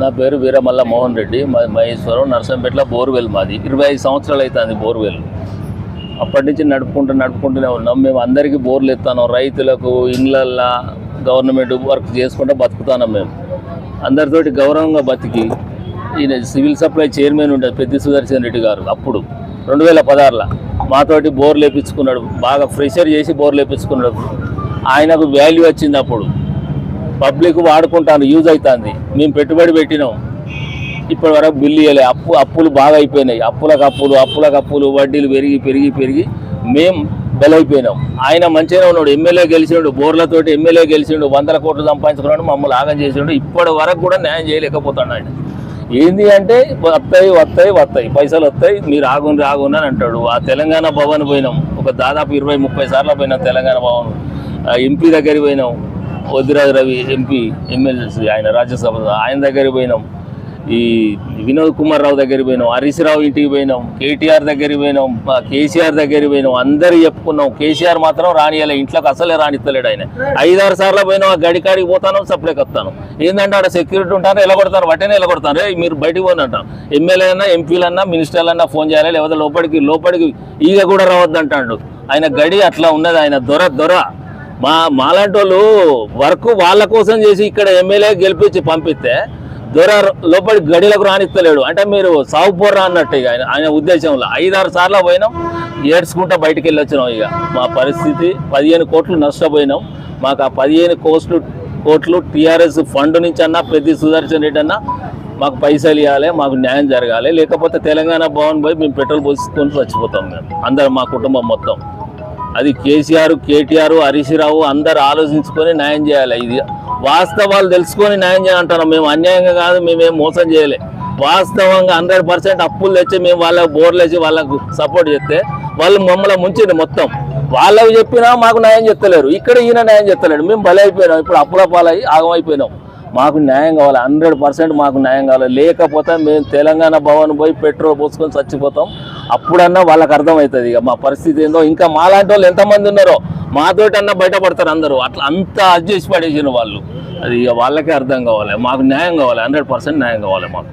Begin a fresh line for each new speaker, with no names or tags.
నా పేరు వీరమల్ల మోహన్ రెడ్డి, మహేశ్వరం, నర్సంపేటలో బోర్వెల్ మాది. 25 సంవత్సరాలు అవుతుంది బోర్వెల్. అప్పటి నుంచి నడుపుకుంటూనే ఉన్నాం. మేము అందరికీ బోర్లు ఎత్తాను, రైతులకు, ఇళ్ళల్లో గవర్నమెంట్ వర్క్ చేసుకుంటూ బతుకుతున్నాం. మేము అందరితోటి గౌరవంగా బతికి, ఈయన సివిల్ సప్లై చైర్మన్ ఉండేది పెద్ది సుదర్శన్ రెడ్డి గారు. అప్పుడు 2016లో మాతోటి బోర్లు వేయించుకున్నాడు, బాగా ప్రెషర్ చేసి బోర్లు వేయించుకున్నాడు. ఆయనకు వాల్యూ వచ్చింది. అప్పుడు పబ్లిక్ వాడుకుంటాను, యూజ్ అవుతుంది. మేము పెట్టుబడి పెట్టినాం, ఇప్పటి వరకు బిల్లు ఇవ్వలే. అప్పులు బాగా అయిపోయినాయి. అప్పులకు అప్పులు వడ్డీలు పెరిగి మేము బలైపోయినాం. ఆయన మంచిగా ఉన్నాడు, ఎమ్మెల్యే గెలిచిండు, బోర్లతోటి ఎమ్మెల్యే గెలిచిండు, 100 కోట్లు సంపాదించుకున్నాడు, మమ్మల్ని ఆగం చేసిండు. ఇప్పటి వరకు కూడా న్యాయం చేయలేకపోతాడు. ఆయన ఏంది అంటే వస్తాయి పైసలు వస్తాయి, మీరు ఆగుని అని అంటాడు. ఆ తెలంగాణ భవన్ పోయినాం, ఒక దాదాపు 20-30 సార్లు పోయినాం తెలంగాణ భవన్. ఎంపీ దగ్గరికి పోయినాం, వద్దిరాజు రవి ఎంపీ, ఎమ్మెల్సీ, ఆయన రాజ్యసభ, ఆయన దగ్గరికి పోయినాం. ఈ వినోద్ కుమార్ రావు దగ్గరికి పోయినాం, హరీష్ రావు ఇంటికి పోయినాం, కేటీఆర్ దగ్గరికి పోయినాం, కేసీఆర్ దగ్గరికి పోయినాం. అందరు చెప్పుకున్నాం. కేసీఆర్ మాత్రం రానియాలి, ఇంట్లోకి అసలే రానిస్తలేడు. ఆయన 5-6 సార్లు పోయినాం. ఆ గడికాడికి పోతాను, సప్లైకి వస్తాను. ఏంటంటే ఆడ సెక్యూరిటీ ఉంటాను, ఎలగొడతాను, వాటినే ఎలగొడతాను. మీరు బయటికి పోని అంటాను. ఎమ్మెల్యే అన్నా, ఎంపీలన్నా, మినిస్టర్లన్నా ఫోన్ చేయాలి, లేకపోతే లోపలికి ఈగ కూడా రావద్దు అంటాడు. ఆయన గడి అట్లా ఉన్నది. ఆయన దొర మాలాంటి వాళ్ళు వర్క్ వాళ్ళ కోసం చేసి ఇక్కడ ఎమ్మెల్యే గెలిపించి పంపిస్తే దొర లోపలి గడిలకు రానిస్తలేడు. అంటే మీరు సాగుపోర్రా అన్నట్టు ఇక ఆయన ఉద్దేశంలో. 5-6 సార్లు పోయినాం, ఏడ్చుకుంటా బయటికి వెళ్ళి వచ్చినాం. ఇక మా పరిస్థితి 15 కోట్లు నష్టపోయినాం. మాకు ఆ 15 కోట్లు టీఆర్ఎస్ ఫండ్ నుంచి అన్నా, పెద్ది సుదర్శన్ రెడ్డి అన్నా మాకు పైసలు ఇవ్వాలి, మాకు న్యాయం జరగాలి. లేకపోతే తెలంగాణ భవన్ పోయి మేము పెట్రోల్ పోసుకొని చచ్చిపోతాం. మేము అందరం, మా కుటుంబం మొత్తం. అది కేసీఆర్, కేటీఆర్, హరీష్ రావు అందరు ఆలోచించుకొని న్యాయం చేయాలి. ఇది వాస్తవాలు తెలుసుకొని న్యాయం చేయాలంటున్నాం. మేము అన్యాయంగా కాదు, మేమేం మోసం చేయలే. వాస్తవంగా 100% అప్పులు తెచ్చి మేము వాళ్ళకు బోర్లు వేసి వాళ్ళకు సపోర్ట్ చేస్తే వాళ్ళు మమ్మల్ని ముంచింది మొత్తం. వాళ్ళకి చెప్పినా మాకు న్యాయం చెప్తలేరు. ఇక్కడ ఈయన న్యాయం చెప్తలేడు. మేము బలి అయిపోయినాం. ఇప్పుడు అప్పుల పాలయ్యి ఆగమైపోయినాం. మాకు న్యాయం కావాలి, 100% మాకు న్యాయం కావాలి. లేకపోతే మేము తెలంగాణ భవన్ పోయి పెట్రోల్ పోసుకొని చచ్చిపోతాం. అప్పుడన్నా వాళ్ళకి అర్థమవుతుంది ఇక మా పరిస్థితి ఏందో. ఇంకా మాలాంటి వాళ్ళు ఎంతమంది ఉన్నారో మాతోటి అన్నా బయటపడతారు అందరూ. అట్లా అంత అది చేసి పడేసిన వాళ్ళు. అది ఇక వాళ్ళకే అర్థం కావాలి. మాకు న్యాయం కావాలి, 100% న్యాయం కావాలి మాకు.